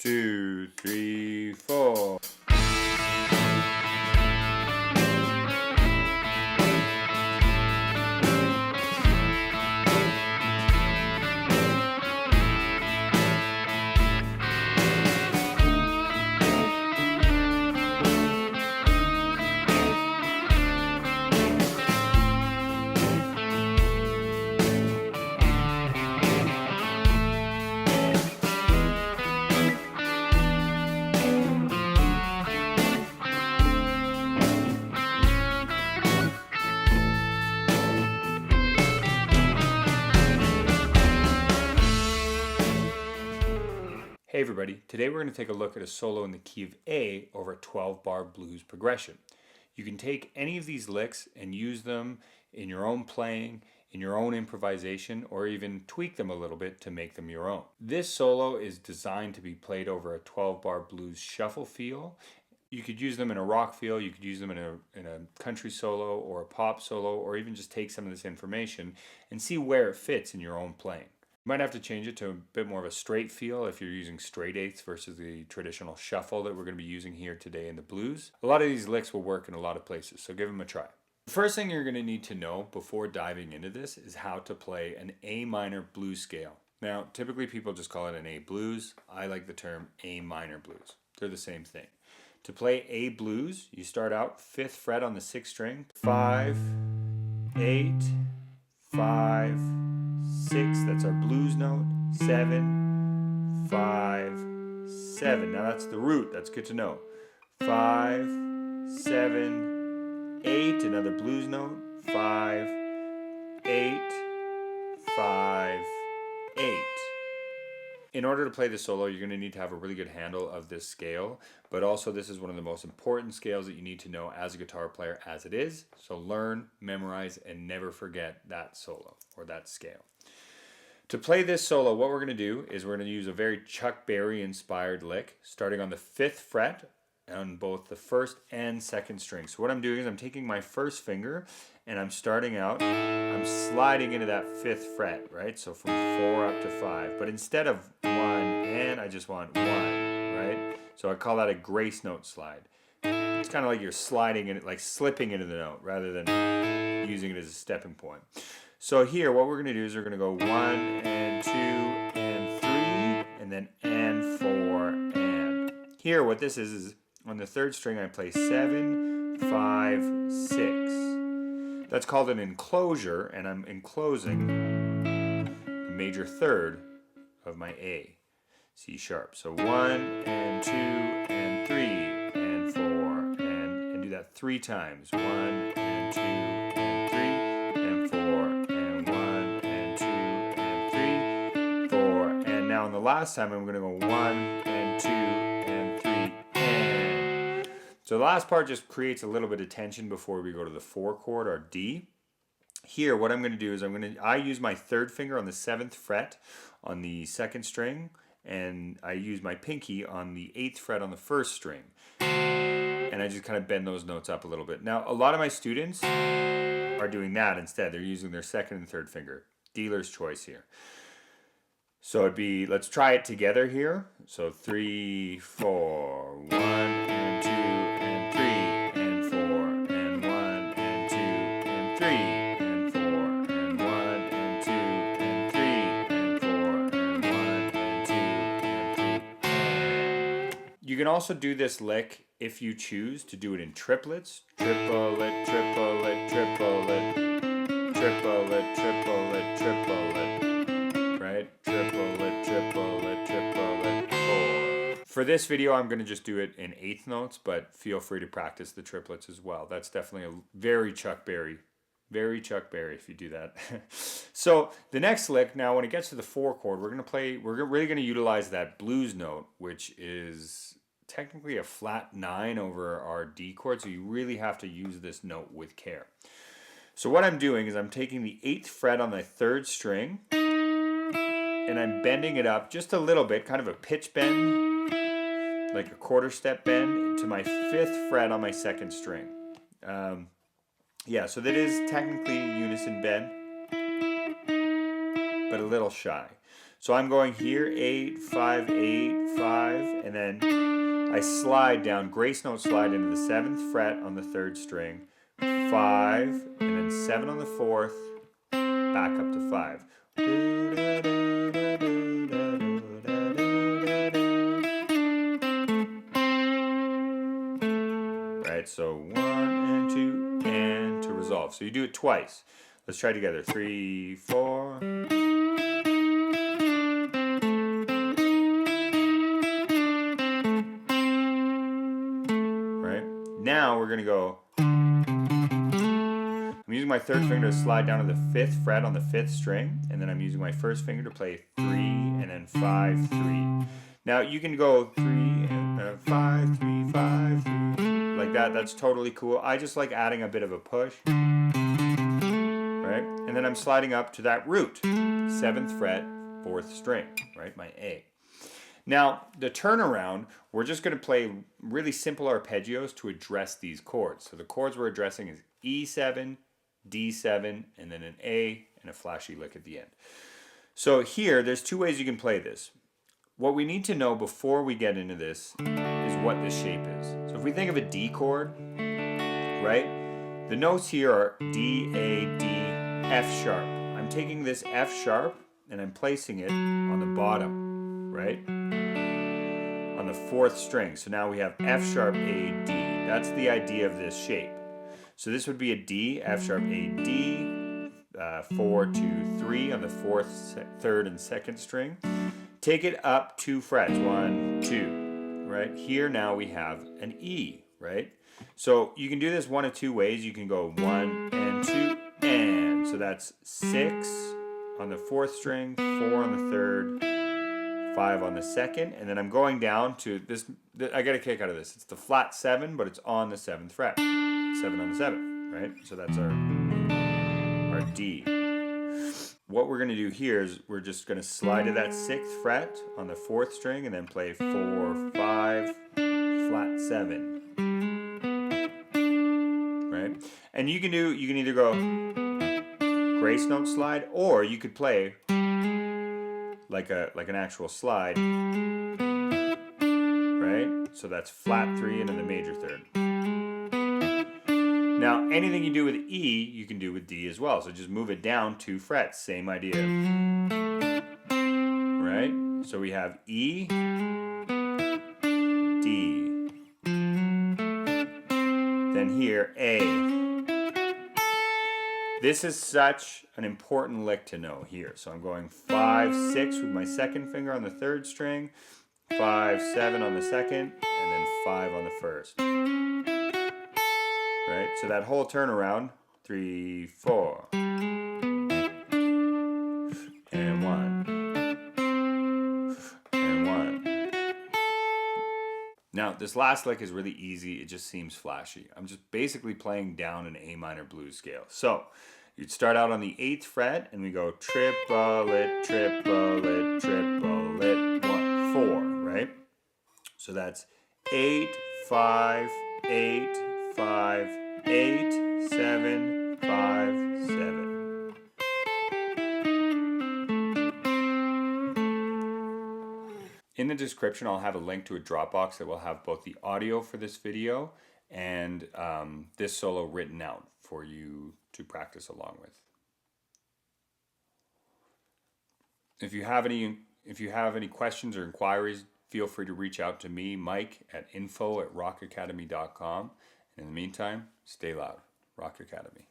2, 3, 4. Hey everybody, today we're going to take a look at a solo in the key of A over a 12-bar blues progression. You can take any of these licks and use them in your own playing, in your own improvisation, or even tweak them a little bit to make them your own. This solo is designed to be played over a 12-bar blues shuffle feel. You could use them in a rock feel, you could use them in a country solo or a pop solo, or even just take some of this information and see where it fits in your own playing. You might have to change it to a bit more of a straight feel if you're using straight eighths versus the traditional shuffle that we're going to be using here today in the blues. A lot of these licks will work in a lot of places, so give them a try. The first thing you're going to need to know before diving into this is how to play an A minor blues scale. Now, typically people just call it an A blues. I like the term A minor blues. They're the same thing. To play A blues, you start out 5th fret on the 6th string, 5, 8, 5, 6, that's our blues note, 7, 5, 7. Now that's the root, that's good to know. 5, 7, 8, another blues note, 5, 8, 5, 8. In order to play the solo, you're going to need to have a really good handle of this scale, but also this is one of the most important scales that you need to know as a guitar player as it is. So learn, memorize, and never forget that solo or that scale. To play this solo, what we're going to do is we're going to use a very Chuck Berry inspired lick starting on the 5th fret on both the 1st and 2nd string. So what I'm doing is I'm taking my first finger and I'm starting out, I'm sliding into that 5th fret, right? So from 4 up to 5. But instead of 1 and, I just want 1, right? So I call that a grace note slide. It's kind of like you're sliding in it, like slipping into the note rather than using it as a stepping point. So here, what we're going to do is we're going to go 1 and 2 and 3 and then and 4 and. Here, what this is on the 3rd string I play 7, 5, 6. That's called an enclosure, and I'm enclosing the major 3rd of my A, C sharp. So 1 and 2 and 3 and 4 and do that 3 times. 1 and 2 and 3 and 4 and 1 and 2 and 3, 4. And now on the last time I'm going to go 1 and 2 and 3 and. So the last part just creates a little bit of tension before we go to the 4 chord, our D. Here, what I'm going to do is I use my 3rd finger on the 7th fret on the 2nd string, and I use my pinky on the 8th fret on the 1st string. And I just kind of bend those notes up a little bit. Now, a lot of my students are doing that instead. They're using their 2nd and 3rd finger. Dealer's choice here. So it'd be, let's try it together here. So 3, 4, 1 and 2 and 3 and 4 and 1 and 2 and 3 and 4 and 1 and 2 and 3 and 4 and 1 and 2 and 3. You can also do this lick if you choose to do it in triplets. Triplet, triplet, triplet, triplet, triplet, triplet. Right? Triplet, triplet, triplet, 4. For this video, I'm going to just do it in 8th notes, but feel free to practice the triplets as well. That's definitely a very Chuck Berry if you do that. So the next lick, now when it gets to the 4 chord, we're really going to utilize that blues note, which is technically a flat 9 over our D chord, so you really have to use this note with care. So what I'm doing is I'm taking the 8th fret on the 3rd string, and I'm bending it up just a little bit, kind of a pitch bend, like a quarter step bend, to my 5th fret on my 2nd string. Yeah, so that is technically unison bend, but a little shy. So I'm going here, 8, 5, 8, 5, and then I slide down, grace note slide into the 7th fret on the 3rd string, 5, and then 7 on the 4th, back up to 5. Right, so 1 and 2 and to resolve. So you do it twice. Let's try together. 3, 4. Right? Now we're going to go. I'm using my 3rd finger to slide down to the 5th fret on the 5th string, and then I'm using my 1st finger to play 3 and then 5, 3. Now you can go 3 and 5, 3, 5, 3, like that. That's totally cool. I just like adding a bit of a push. Right? And then I'm sliding up to that root, 7th fret, 4th string, right? My A. Now, the turnaround, we're just going to play really simple arpeggios to address these chords. So the chords we're addressing is E7, D7, and then an A and a flashy lick at the end. So here, there's 2 ways you can play this. What we need to know before we get into this is what this shape is. So if we think of a D chord, right? The notes here are D, A, D, F sharp. I'm taking this F sharp and I'm placing it on the bottom, right? On the 4th string. So now we have F sharp, A, D. That's the idea of this shape. So this would be a D, F sharp, A, D, 4, 2, 3 on the 4th, 3rd, and 2nd string. Take it up 2 frets, 1, 2, right? Here now we have an E, right? So you can do this one of 2 ways. You can go 1 and 2 and. So that's 6 on the 4th string, 4 on the 3rd, 5 on the 2nd, and then I'm going down to this. I get a kick out of this. It's the flat 7, but it's on the 7th fret. 7 on the 7th, right? So that's our D. What we're going to do here is we're just going to slide to that 6th fret on the 4th string and then play 4, 5, flat 7. Right? And you can either go grace note slide, or you could play like an actual slide. Right? So that's flat 3 and then the major 3rd. Now, anything you do with E, you can do with D as well. So just move it down 2 frets. Same idea. Right? So we have E, D. Then here, A. This is such an important lick to know here. So I'm going 5, 6 with my 2nd finger on the 3rd string, 5, 7 on the 2nd, and then 5 on the 1st. Right? So that whole turnaround, 3, 4, and 1, and 1. Now, this last lick is really easy. It just seems flashy. I'm just basically playing down an A minor blues scale. So you'd start out on the 8th fret, and we go triplet, triplet, triplet, 1, 4, right? So that's 8, 5, 8, 5, 8, 7, 5, 7. In the description, I'll have a link to a Dropbox that will have both the audio for this video and this solo written out for you to practice along with. If you have any questions or inquiries, feel free to reach out to me, Mike, at info@rockacademy.com. In the meantime, stay loud. Rock Academy.